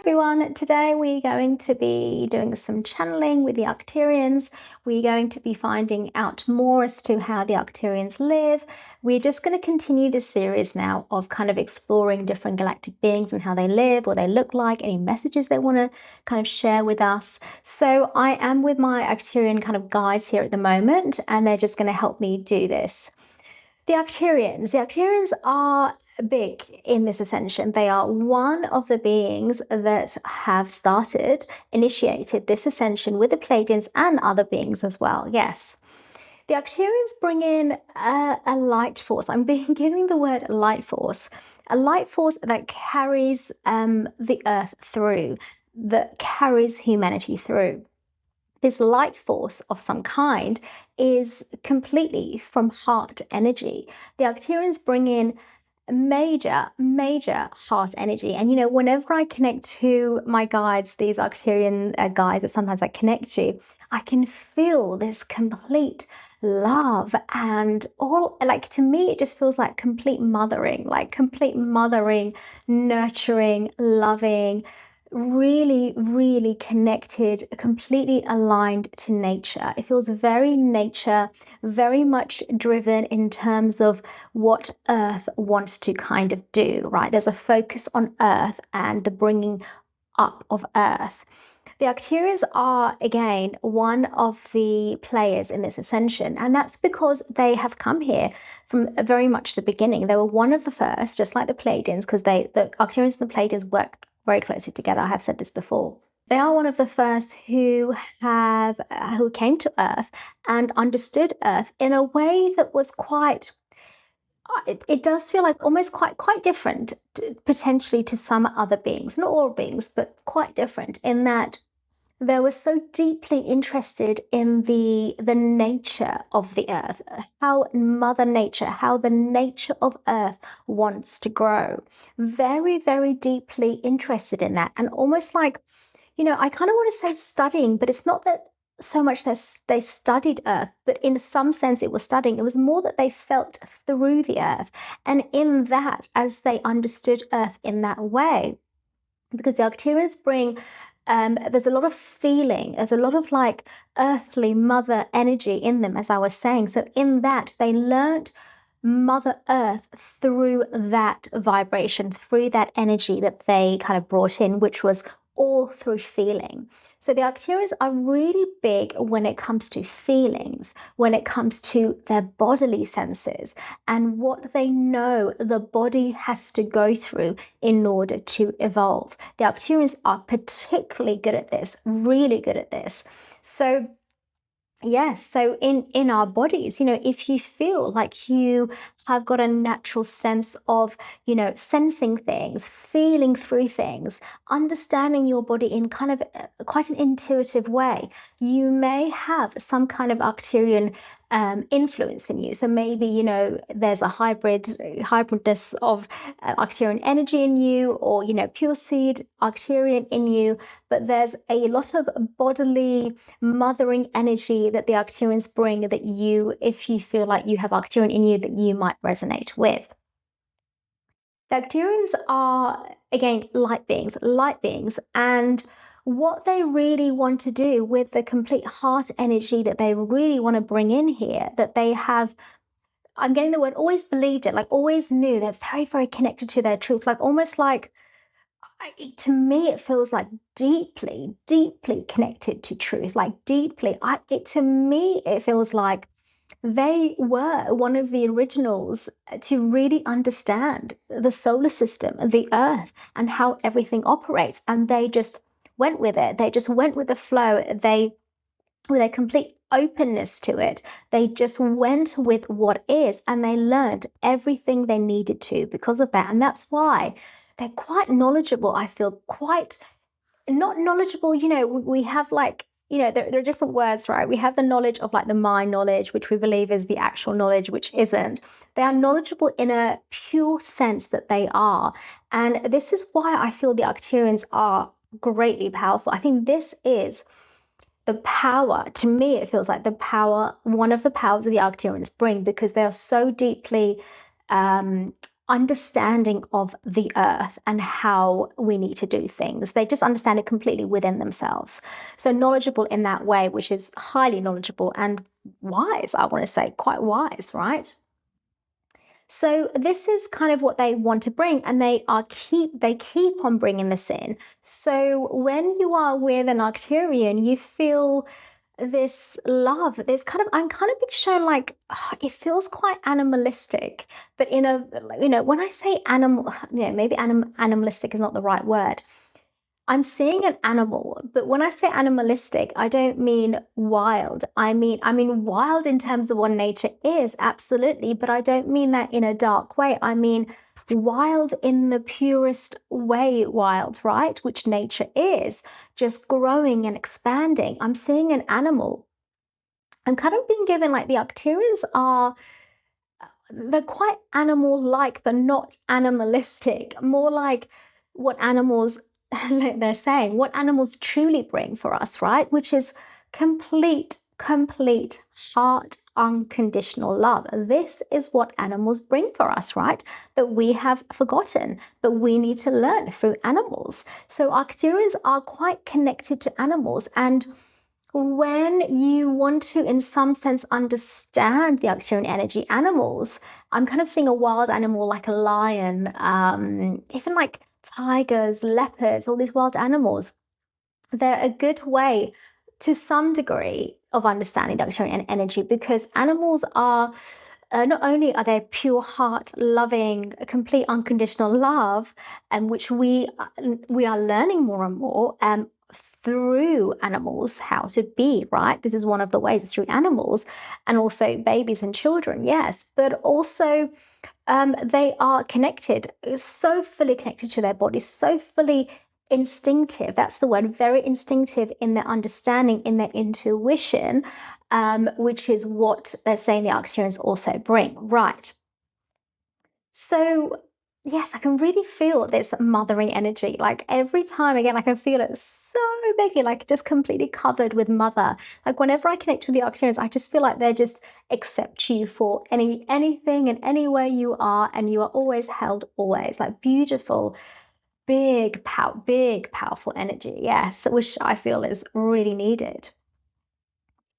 everyone, today we're going to be doing some channeling with the Arcturians. We're going to be finding out more as to how the Arcturians live. We're just going to continue this series now of kind of exploring different galactic beings and how they live, what they look like, any messages they want to kind of share with us. So I am with my Arcturian kind of guides here at the moment, and they're just going to help me do this. The Octarians are big in this ascension. They are one of the beings that have initiated this ascension with the Pleiadians and other beings as well. Yes. The Octarians bring in a light force. I'm giving the word light force. A light force that carries the earth through, that carries humanity through. This light force of some kind is completely from heart energy. The Arcturians bring in major heart energy. And whenever I connect to my guides, these Arcturian guides that sometimes I connect to, I can feel this complete love and all, like, to me it just feels like complete mothering, nurturing, loving, really connected, completely aligned to nature. It feels very nature, very much driven in terms of what Earth wants to kind of do, right? There's a focus on Earth and the bringing up of Earth. The Arcturians are, again, one of the players in this ascension, and that's because they have come here from very much the beginning. They were one of the first, just like the Pleiadians, because the Arcturians and the Pleiadians worked very closely together. I have said this before. They are one of the first who came to Earth and understood Earth in a way that was quite. It does feel like almost quite different, potentially, to some other beings. Not all beings, but quite different in that they were so deeply interested in the nature of the earth, how Mother Nature, how the nature of Earth wants to grow. Very deeply interested in that, and almost like, I kind of want to say studying, but it's not that so much they studied Earth, but in some sense it was studying. It was more that they felt through the Earth, and in that, as they understood Earth in that way, because the Arcturians bring there's a lot of feeling, there's a lot of like earthly mother energy in them, as I was saying. So in that, they learned Mother Earth through that vibration, through that energy that they kind of brought in, which was all through feeling. So the Arcturians are really big when it comes to feelings, when it comes to their bodily senses and what they know the body has to go through in order to evolve. The Arcturians are particularly good at this, really good at this. So yes, so in our bodies, if you feel like you have got a natural sense of, sensing things, feeling through things, understanding your body in kind of quite an intuitive way, you may have some kind of Arcturian influence in you. So maybe, there's a hybridness of Arcturian energy in you, or, pure seed Arcturian in you, but there's a lot of bodily mothering energy that the Arcturians bring that you, if you feel like you have Arcturian in you, that you might resonate with. The Arcturians are, again, light beings, and what they really want to do with the complete heart energy that they really want to bring in here, that they have, I'm getting the word, always believed it, like always knew, they're very connected to their truth, like almost like, to me it feels like deeply connected to truth, like deeply. To me it feels like they were one of the originals to really understand the solar system, the Earth, and how everything operates, and they just went with it. They just went with the flow. They, with a complete openness to it, they just went with what is, and they learned everything they needed to because of that. And that's why they're quite knowledgeable. I feel quite not knowledgeable, we have like, there are different words, right? We have the knowledge of like the mind knowledge, which we believe is the actual knowledge, which isn't. They are knowledgeable in a pure sense that they are. And this is why I feel the Arcturians are greatly powerful. I think this is the power, to me it feels like the power, one of the powers of the Arcturians bring, because they are so deeply understanding of the earth and how we need to do things. They just understand it completely within themselves. So knowledgeable in that way, which is highly knowledgeable and wise, I want to say, quite wise, right? So this is kind of what they want to bring, and they keep on bringing this in. So when you are with an Arcturian, you feel this love. There's kind of I'm kind of being shown like it feels quite animalistic, but in a when I say animal, maybe animalistic is not the right word. I'm seeing an animal, but when I say animalistic, I don't mean wild. I mean wild in terms of what nature is, absolutely, but I don't mean that in a dark way. I mean wild in the purest way, wild, right? Which nature is, just growing and expanding. I'm seeing an animal. I'm kind of being given like the Octarians are they're quite animal-like, but not animalistic. More like what animals, like they're saying, what animals truly bring for us, right? Which is complete heart unconditional love. This is what animals bring for us, right? That we have forgotten, but we need to learn through animals. So Arcturians are quite connected to animals, and when you want to, in some sense, understand the Arcturian energy, animals, I'm kind of seeing a wild animal like a lion, even like tigers, leopards, all these wild animals. They're a good way to some degree of understanding the Arcturian energy because animals are not only are they pure heart, loving, complete unconditional love, and which we are learning more and more through animals how to be, right? This is one of the ways, it's through animals and also babies and children, yes, but also they are connected, so fully connected to their bodies, so fully instinctive. That's the word, very instinctive in their understanding, in their intuition, which is what they're saying the Arcturians also bring. Right. So, yes, I can really feel this mothering energy. Like every time again, I can feel it so bigly, like just completely covered with mother. Like whenever I connect with the Arcturians, I just feel like they just accept you for anything and anywhere you are, and you are always held always. Like beautiful, big, powerful energy. Yes, which I feel is really needed.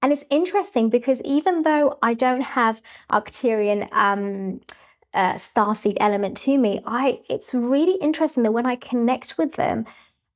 And it's interesting because even though I don't have Arcturian starseed element to me, it's really interesting that when I connect with them,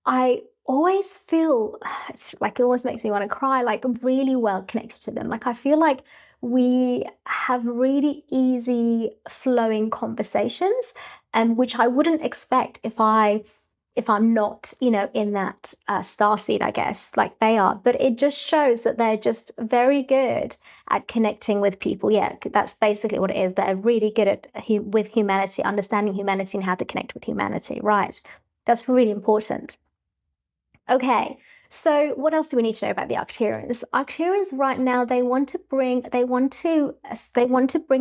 I always feel it's like it always makes me want to cry, like I'm really well connected to them. Like I feel like we have really easy flowing conversations, and which I wouldn't expect if I'm not, in that star seed, I guess, like they are. But it just shows that they're just very good at connecting with people. Yeah, that's basically what it is. They're really good at with humanity, understanding humanity and how to connect with humanity. Right. That's really important. Okay, so what else do we need to know about the Arcturians? Arcturians right now they want to bring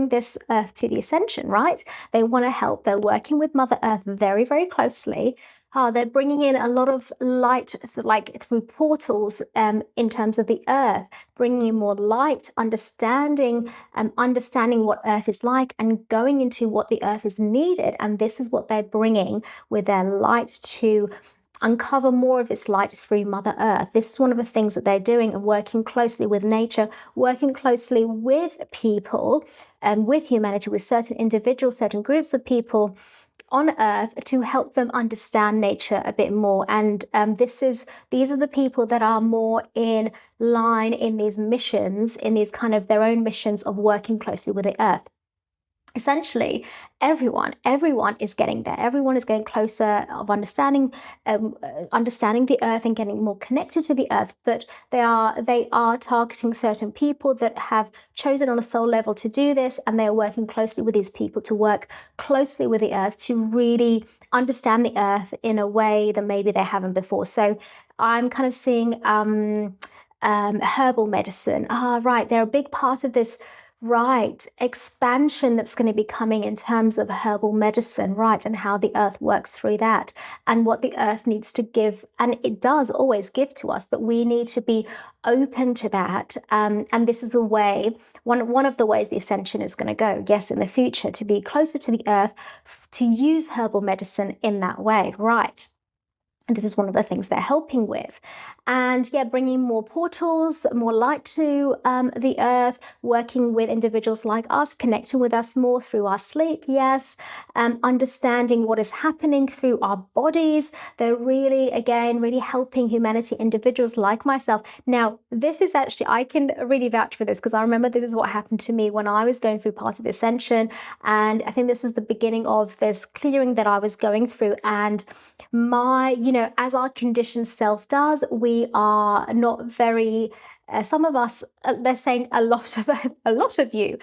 this Earth to the Ascension, right? They want to help. They're working with Mother Earth very, very closely. They're bringing in a lot of light, like through portals, in terms of the Earth, bringing in more light, understanding what Earth is like, and going into what the Earth is needed. And this is what they're bringing with their light to uncover more of its light through Mother Earth. This is one of the things that they're doing, and working closely with nature, working closely with people and with humanity, with certain individuals, certain groups of people on Earth to help them understand nature a bit more. And these are the people that are more in line in these missions, in these kind of their own missions of working closely with the Earth. Essentially, everyone is getting there. Everyone is getting closer of understanding the earth and getting more connected to the earth. But they are targeting certain people that have chosen on a soul level to do this, and they are working closely with these people to work closely with the earth to really understand the earth in a way that maybe they haven't before. So I'm kind of seeing herbal medicine. Right, they're a big part of this Right, expansion that's going to be coming in terms of herbal medicine, right, and how the earth works through that, and what the earth needs to give, and it does always give to us, but we need to be open to that. And this is the way, one of the ways the ascension is going to go, yes, in the future, to be closer to the earth, to use herbal medicine in that way, right? And this is one of the things they're helping with. And yeah, bringing more portals, more light to the earth, working with individuals like us, connecting with us more through our sleep, yes, understanding what is happening through our bodies. They're really, again, really helping humanity, individuals like myself. Now, this is actually, I can really vouch for this because I remember this is what happened to me when I was going through part of the ascension. And I think this was the beginning of this clearing that I was going through. And as our conditioned self does, we are not very, some of us, they're saying a lot of you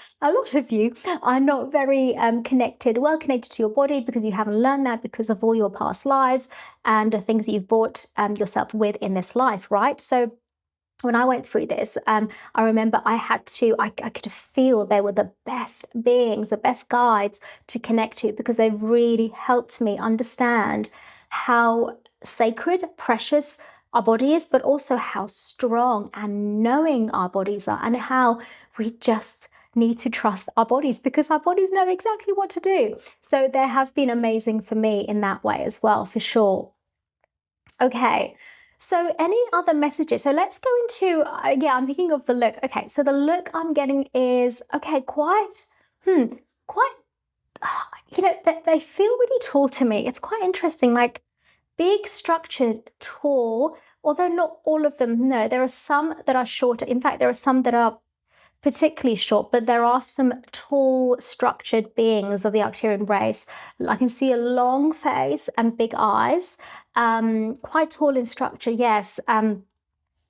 are not very well connected to your body because you haven't learned that because of all your past lives and the things that you've brought yourself with in this life, right? So when I went through this, I remember I could feel they were the best beings, the best guides to connect to because they've really helped me understand how sacred, precious our body is, but also how strong and knowing our bodies are and how we just need to trust our bodies because our bodies know exactly what to do. So they have been amazing for me in that way as well, for sure. Okay. So any other messages? So let's go into, I'm thinking of the look. Okay, so the look I'm getting is, okay, quite, they feel really tall to me. It's quite interesting, like big, structured, tall, although not all of them. No, there are some that are shorter. In fact, there are some that are particularly short, but there are some tall, structured beings of the Arcturian race. I can see a long face and big eyes, quite tall in structure, yes.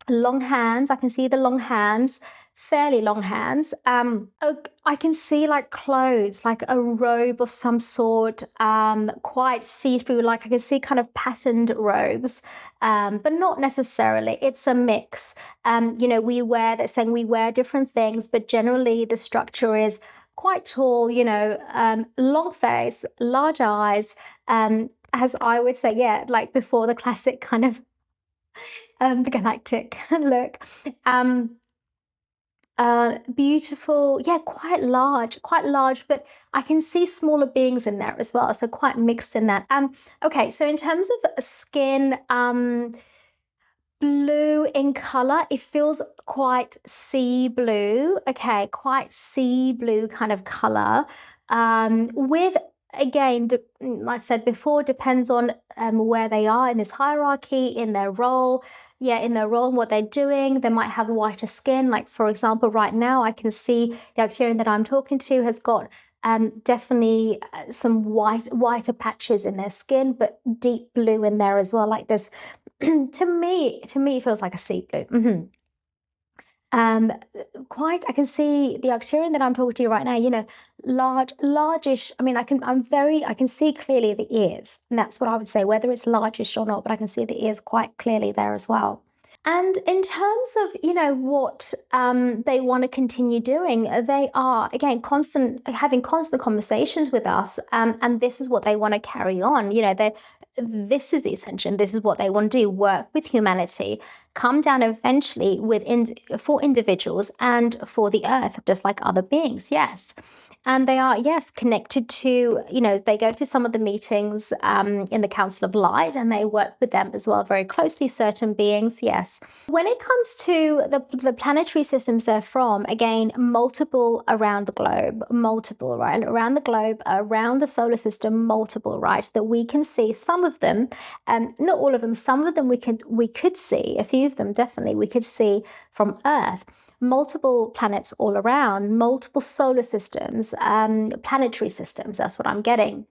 Long hands, I can see the long hands, fairly long hands. I can see like clothes, like a robe of some sort, quite see-through, like I can see kind of patterned robes, but not necessarily. It's a mix. They're saying we wear different things, but generally the structure is quite tall, long face, large eyes, as I would say, yeah, like before the classic kind of the galactic look. Beautiful, yeah, quite large, but I can see smaller beings in there as well, so quite mixed in that. Okay, so in terms of skin, blue in color, it feels quite sea blue. Okay, quite sea blue kind of color. With again, like I've said before, depends on where they are in this hierarchy, in their role. Yeah, in their role and what they're doing. They might have whiter skin. Like for example, right now I can see the Octarian that I'm talking to has got definitely some whiter patches in their skin, but deep blue in there as well. Like this, to me, it feels like a sea blue. I can see the Octarian that I'm talking to you right now, largish. I mean, I can see clearly the ears, and that's what I would say, whether it's largish or not, but I can see the ears quite clearly there as well. And in terms of, what they want to continue doing, they are, again, having constant conversations with us. And this is what they want to carry on. This is the ascension. This is what they want to do, work with humanity, come down eventually for individuals and for the earth, just like other beings, yes. And they are, yes, connected to, they go to some of the meetings in the Council of Light and they work with them as well very closely, certain beings, yes. When it comes to the planetary systems they're from, again, multiple around the globe, multiple, right? Around the globe, around the solar system, multiple, right? That we can see some of them, not all of them, some of them we could see, a few of them definitely we could see from Earth. Multiple planets all around, multiple solar systems, planetary systems, that's what I'm getting.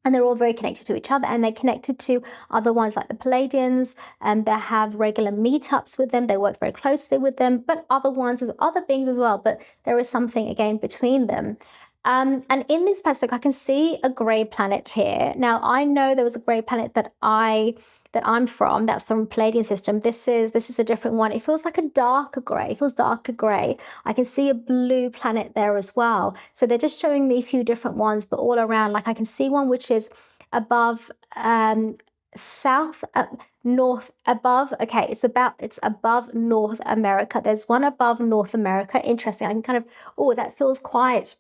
And they're all very connected to each other, and they're connected to other ones like the Palladians, and they have regular meetups with them. They work very closely with them, but other ones, there's other beings as well, but there is something again between them. And in this past look, I can see a grey planet here. Now I know there was a grey planet that I'm from. That's from Palladian system. This is a different one. It feels like a darker grey. It feels darker grey. I can see a blue planet there as well. So they're just showing me a few different ones, but all around. Like I can see one which is above south north above. Okay, it's above North America. There's one above North America. Interesting. I can kind of, oh, that feels quite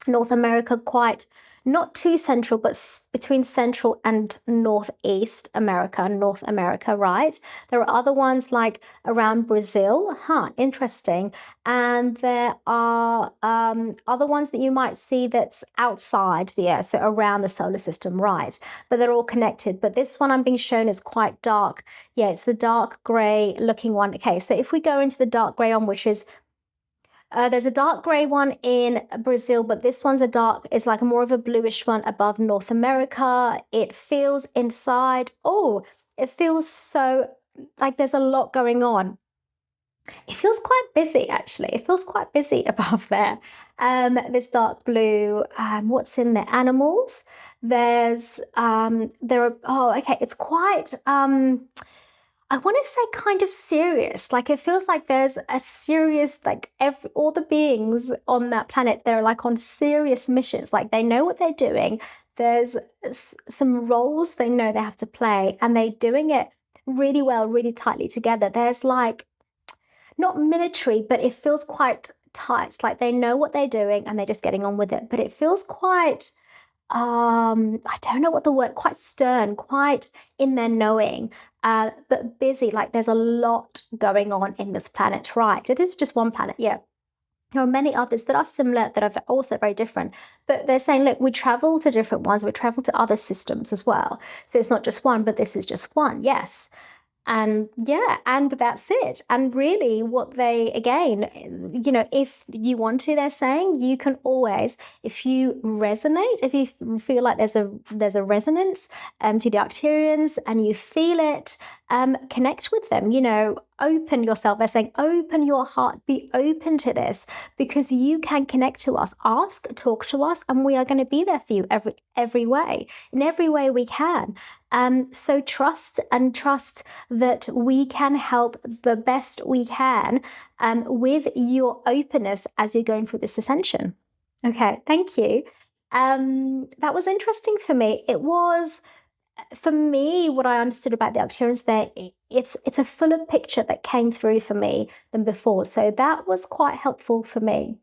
North America, quite not too central, but between Central and Northeast America, North America, right? There are other ones like around Brazil. Interesting. And there are other ones that you might see that's outside the Earth, so around the solar system, right? But they're all connected. But this one I'm being shown is quite dark. Yeah, it's the dark grey looking one. Okay, so if we go into the dark grey one, which is there's a dark grey one in Brazil, but this one's it's like more of a bluish one above North America. It feels inside. Oh, it feels so like there's a lot going on. It feels quite busy, actually. It feels quite busy above there. This dark blue, what's in there? Animals. It's quite, I want to say kind of serious. Like it feels like there's a serious, like all the beings on that planet, they're like on serious missions. Like they know what they're doing. There's some roles they know they have to play, and they're doing it really well, really tightly together. There's like not military, but it feels quite tight. Like they know what they're doing and they're just getting on with it. But it feels quite I don't know what the word, quite stern, quite in their knowing, but busy. Like there's a lot going on in this planet, right? So this is just one planet, yeah. There are many others that are similar, that are also very different. But they're saying, look, we travel to different ones, we travel to other systems as well. So it's not just one, but this is just one, yes. And yeah, and that's it. And really, what they, again, if you want to, they're saying you can always, if you resonate, if you feel like there's a resonance to the Arcturians and you feel it, connect with them, open yourself. They're saying open your heart, be open to this, because you can connect to us, ask, talk to us, and we are going to be there for you every way, in every way we can. So trust that we can help the best we can with your openness as you're going through this ascension. Okay, thank you. That was interesting for me. It was, for me, what I understood about the Octarians there, it's a fuller picture that came through for me than before. So that was quite helpful for me.